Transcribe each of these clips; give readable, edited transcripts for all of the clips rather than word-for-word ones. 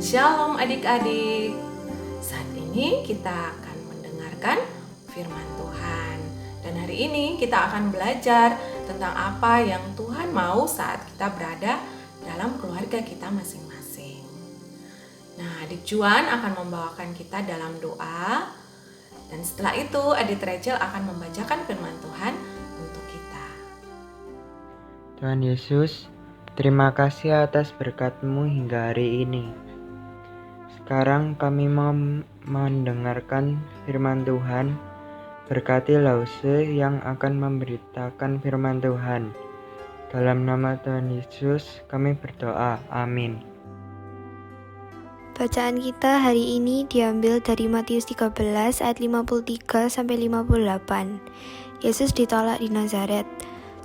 Shalom adik-adik. Saat ini kita akan mendengarkan firman Tuhan. Dan hari ini kita akan belajar tentang apa yang Tuhan mau saat kita berada dalam keluarga kita masing-masing. Nah, adik Juan akan membawakan kita dalam doa. Dan setelah itu adik Rachel akan membacakan firman Tuhan untuk kita. Tuhan Yesus, terima kasih atas berkat-Mu hingga hari ini. Sekarang kami mau mendengarkan firman Tuhan. Berkati Lause yang akan memberitakan firman Tuhan. Dalam nama Tuhan Yesus kami berdoa. Amin. Bacaan kita hari ini diambil dari Matius 13 ayat 53 sampai 58. Yesus ditolak di Nazaret.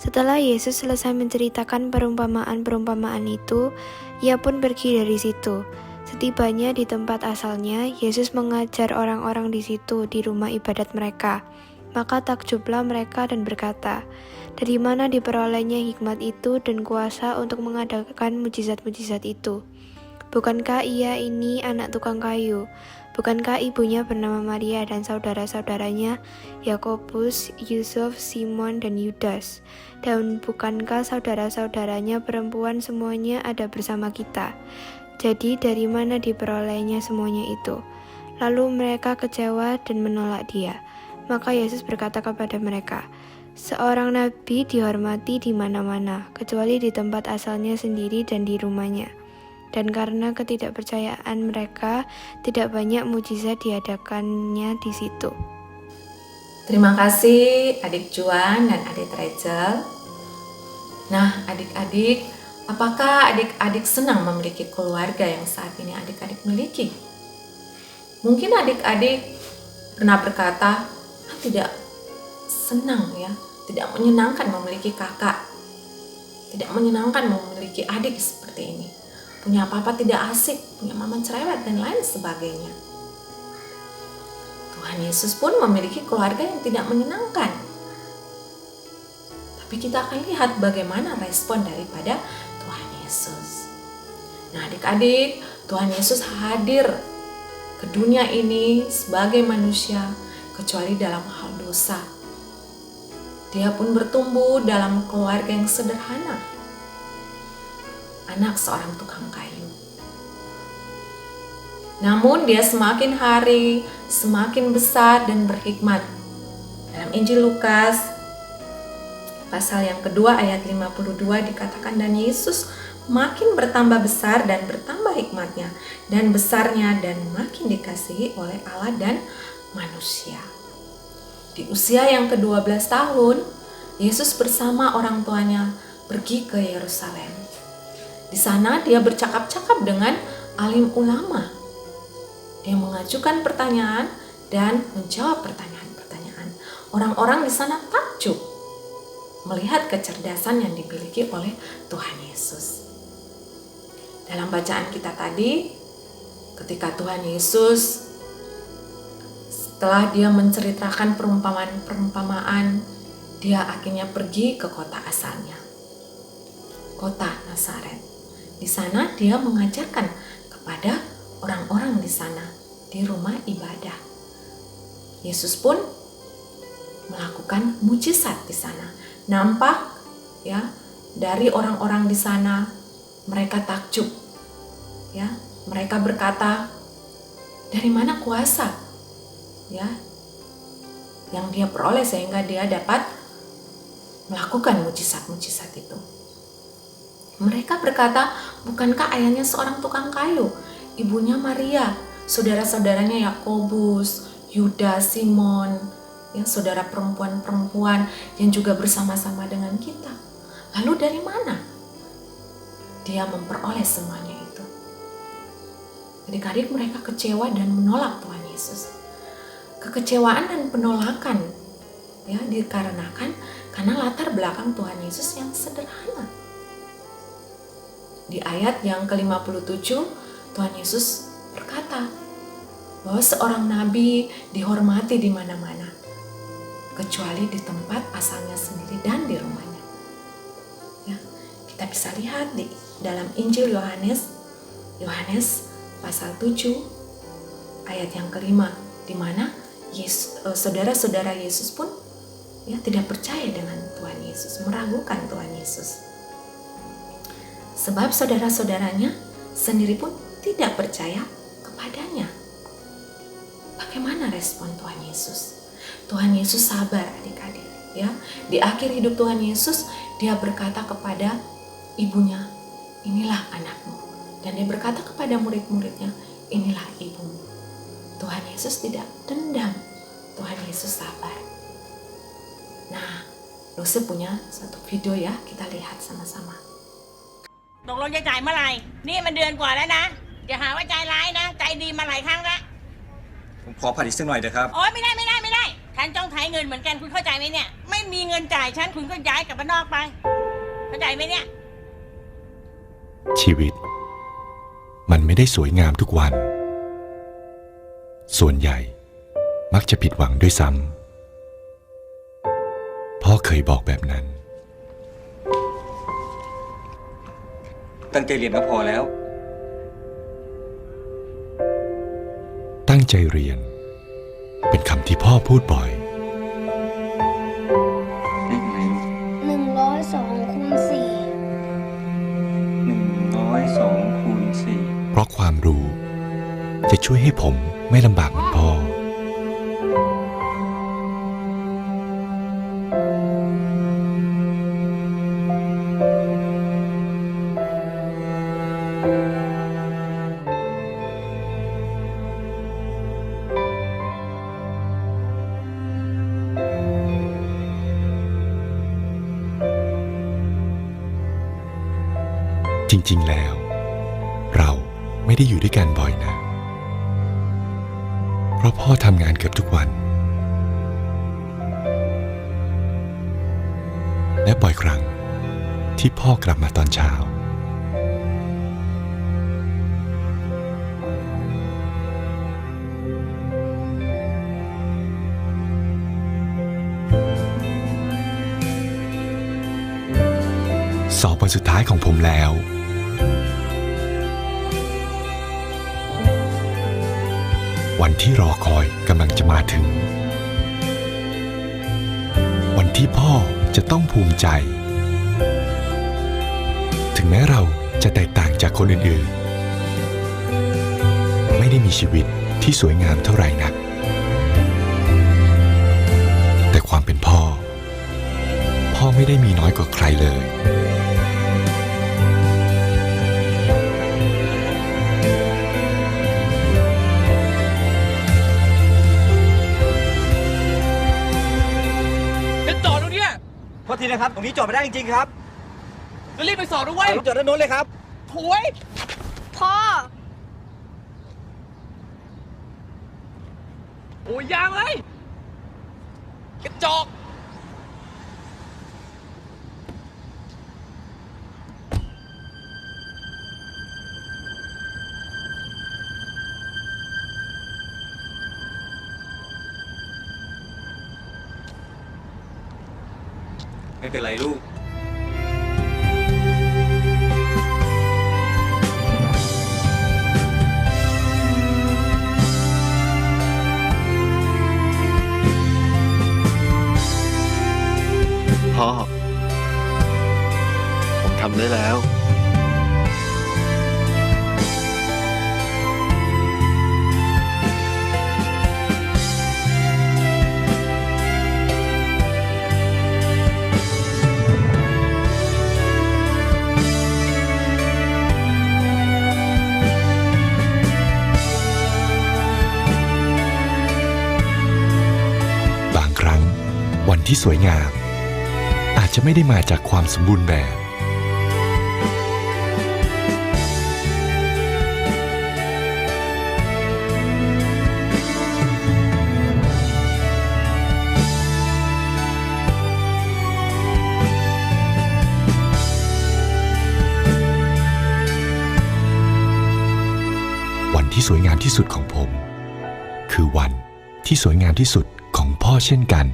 Setelah Yesus selesai menceritakan perumpamaan-perumpamaan itu, ia pun pergi dari situ. Setibanya di tempat asalnya, Yesus mengajar orang-orang di situ di rumah ibadat mereka. Maka takjublah mereka dan berkata, "Dari mana diperolehnya hikmat itu dan kuasa untuk mengadakan mujizat-mujizat itu? Bukankah ia ini anak tukang kayu? Bukankah ibunya bernama Maria dan saudara-saudaranya Yakobus, Yusuf, Simon, dan Yudas? Dan bukankah saudara-saudaranya perempuan semuanya ada bersama kita? Jadi dari mana diperolehnya semuanya itu?" Lalu mereka kecewa dan menolak dia. Maka Yesus berkata kepada mereka, "Seorang nabi dihormati di mana-mana, kecuali di tempat asalnya sendiri dan di rumahnya." Dan karena ketidakpercayaan mereka, tidak banyak mujizat diadakannya di situ. Terima kasih adik Juan dan adik Rachel. Nah, adik-adik, apakah adik-adik senang memiliki keluarga yang saat ini adik-adik miliki? Mungkin adik-adik pernah berkata, tidak senang ya, tidak menyenangkan memiliki kakak, tidak menyenangkan memiliki adik seperti ini. Punya papa tidak asik, punya mama cerewet dan lain sebagainya. Tuhan Yesus pun memiliki keluarga yang tidak menyenangkan. Tapi kita akan lihat bagaimana respon daripada Tuhan Yesus. Nah, adik-adik, Tuhan Yesus hadir ke dunia ini sebagai manusia, kecuali dalam hal dosa. Dia pun bertumbuh dalam keluarga yang sederhana, anak seorang tukang kayu. Namun dia semakin hari semakin besar dan berhikmat. Dalam Injil Lukas pasal yang kedua ayat 52 dikatakan, "Dan Yesus makin bertambah besar dan bertambah hikmatnya dan besarnya dan makin dikasihi oleh Allah dan manusia." Di usia yang ke-12 tahun, Yesus bersama orang tuanya pergi ke Yerusalem. Di sana dia bercakap-cakap dengan alim ulama. Dia mengajukan pertanyaan dan menjawab pertanyaan-pertanyaan. Orang-orang di sana takjub melihat kecerdasan yang dimiliki oleh Tuhan Yesus. Dalam bacaan kita tadi, ketika Tuhan Yesus setelah dia menceritakan perumpamaan, dia akhirnya pergi ke kota asalnya, kota Nazaret. Di sana dia mengajarkan kepada orang-orang di sana di rumah ibadah. Yesus pun melakukan mujizat di sana. Nampak ya, dari orang-orang di sana mereka takjub. Ya, mereka berkata, "Dari mana kuasa ya yang dia peroleh sehingga dia dapat melakukan mujizat-mujizat itu?" Mereka berkata, "Bukankah ayahnya seorang tukang kayu, ibunya Maria, saudara-saudaranya Yakobus, Yudas, Simon, ya, saudara perempuan-perempuan yang juga bersama-sama dengan kita? Lalu dari mana dia memperoleh semuanya itu?" Adik-adik, mereka kecewa dan menolak Tuhan Yesus. Kekecewaan dan penolakan ya dikarenakan karena latar belakang Tuhan Yesus yang sederhana. Di ayat yang ke-57, Tuhan Yesus berkata bahwa seorang nabi dihormati di mana-mana, kecuali di tempat asalnya sendiri dan di rumahnya. Ya, kita bisa lihat di dalam Injil Yohanes pasal 7 ayat yang kelima, di mana saudara-saudara Yesus pun ya tidak percaya dengan Tuhan Yesus, meragukan Tuhan Yesus. Sebab saudara-saudaranya sendiri pun tidak percaya kepadanya. Bagaimana respon Tuhan Yesus? Tuhan Yesus sabar adik-adik, ya. Di akhir hidup Tuhan Yesus, dia berkata kepada ibunya, inilah anakmu. Dan dia berkata kepada murid-muridnya, inilah ibumu. Tuhan Yesus tidak dendam, Tuhan Yesus sabar. Nah, Lucy punya satu video ya, kita lihat sama-sama. ตกลงจะจ่ายเมื่อไหร่นี่มันเดือนกว่าแล้วนะอย่าหาว่าใจร้ายนะใจดีมาหลายครั้งแล้ว ผมขอผัดอีกสักหน่อยเถอะครับ โอ๊ยไม่ได้ฉันต้องใช้เงินเหมือนกันคุณเข้าใจไหมเนี่ยไม่มีเงินจ่ายฉันคุณก็ย้ายกลับบ้านนอกไปเข้าใจไหมเนี่ย ชีวิตมันไม่ได้สวยงามทุกวันส่วนใหญ่มักจะผิดหวังด้วยซ้ำพ่อเคยบอกแบบนั้น ตั้งใจเรียนก็พอแล้ว ตั้งใจเรียนเป็นคำที่พ่อพูดบ่อย เลขอะไรลูก 102 คูณ 102 คูณ 4 เพราะความรู้จะช่วยให้ผมไม่ลำบากเหมือนพ่อ จริงๆแล้วเราไม่ได้อยู่ด้วยกันบ่อยนะเพราะพ่อทำงานเกือบทุกวันและบ่อยครั้งที่พ่อกลับมาตอนเช้าสอบวันสุดท้ายของผมแล้ววันที่รอคอยกำลังจะมาถึงวันที่พ่อจะต้องภูมิใจถึงแม้เราจะแตกต่างจากคนอื่นๆไม่ได้มีชีวิตที่สวยงามเท่าไหร่นักแต่ความเป็นพ่อไม่ได้มีน้อยกว่าใครเลย จะจอดตรงเนี้ย โทษทีนะครับ ตรงนี้จอดไม่ได้จริงๆครับ จะรีบไปสอบด้วย รถจอดด้านโน้นเลยครับ โถ่ย พ่อ โอ้ยยางเลยกระจอก ไม่เป็นไรลูก พ่อ ผมทำได้แล้ว บางครั้งวันที่สวยงามอาจจะไม่ได้มาจากความสมบูรณ์แบบวันที่สวยงามที่สุดของผมคือวันที่สวยงามที่สุดของพ่อเช่นกัน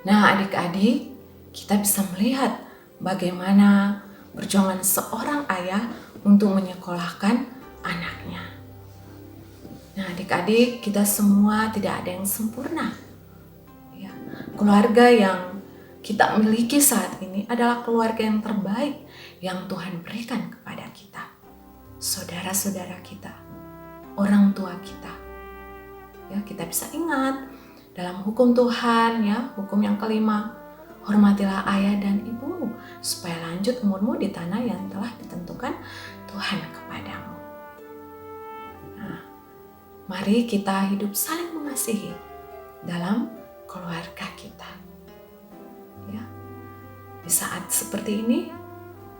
Nah, adik-adik, kita bisa melihat bagaimana perjuangan seorang ayah untuk menyekolahkan anaknya. Nah, adik-adik, kita semua tidak ada yang sempurna. Ya, keluarga yang kita miliki saat ini adalah keluarga yang terbaik yang Tuhan berikan kepada kita. Saudara-saudara kita, orang tua kita. Ya, kita bisa ingat dalam hukum Tuhan, ya, hukum yang kelima, hormatilah ayah dan ibumu supaya lanjut umurmu di tanah yang telah ditentukan Tuhan kepadamu. Nah, mari kita hidup saling mengasihi dalam keluarga kita. Ya, di saat seperti ini,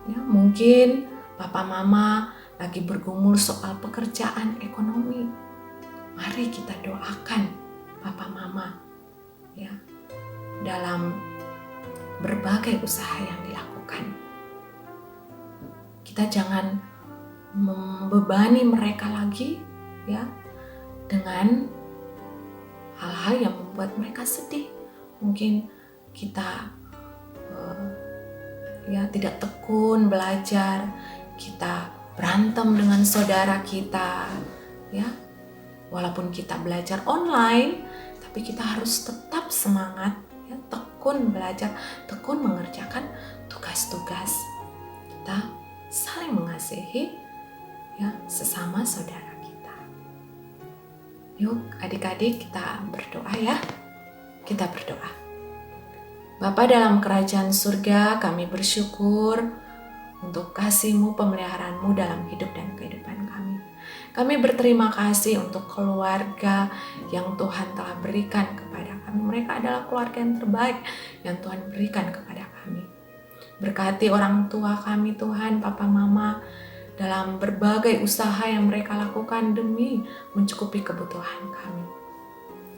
ya, mungkin papa mama lagi bergumul soal pekerjaan ekonomi. Mari kita doakan papa mama, ya, dalam berbagai usaha yang dilakukan. Kita jangan membebani mereka lagi, ya, dengan hal-hal yang membuat mereka sedih. Mungkin kita ya tidak tekun belajar, kita berantem dengan saudara kita, ya. Walaupun kita belajar online, tapi kita harus tetap semangat, ya, tekun belajar, tekun mengerjakan tugas-tugas. Kita saling mengasihi, ya, sesama saudara kita. Yuk adik-adik, kita berdoa ya. Kita berdoa. Bapa dalam kerajaan surga, kami bersyukur untuk kasih-Mu, pemeliharaan-Mu dalam hidup dan kehidupan kami. Kami berterima kasih untuk keluarga yang Tuhan telah berikan kepada kami. Mereka adalah keluarga yang terbaik yang Tuhan berikan kepada kami. Berkati orang tua kami Tuhan, Papa Mama, dalam berbagai usaha yang mereka lakukan demi mencukupi kebutuhan kami.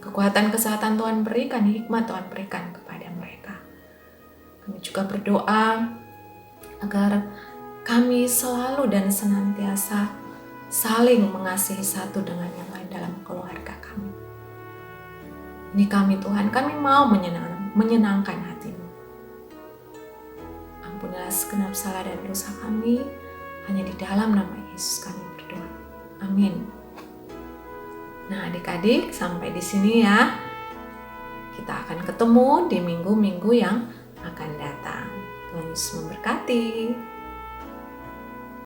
Kekuatan kesehatan Tuhan berikan, hikmat Tuhan berikan kepada mereka. Kami juga berdoa agar kami selalu dan senantiasa saling mengasihi satu dengan yang lain dalam keluarga kami. Ini kami Tuhan, kami mau menyenangkan hati-Mu. Ampunilah segenap salah dan dosa kami, hanya di dalam nama Yesus kami berdoa. Amin. Nah adik-adik, sampai di sini ya. Kita akan ketemu di minggu-minggu yang akan datang. Tuhan Yesus memberkati.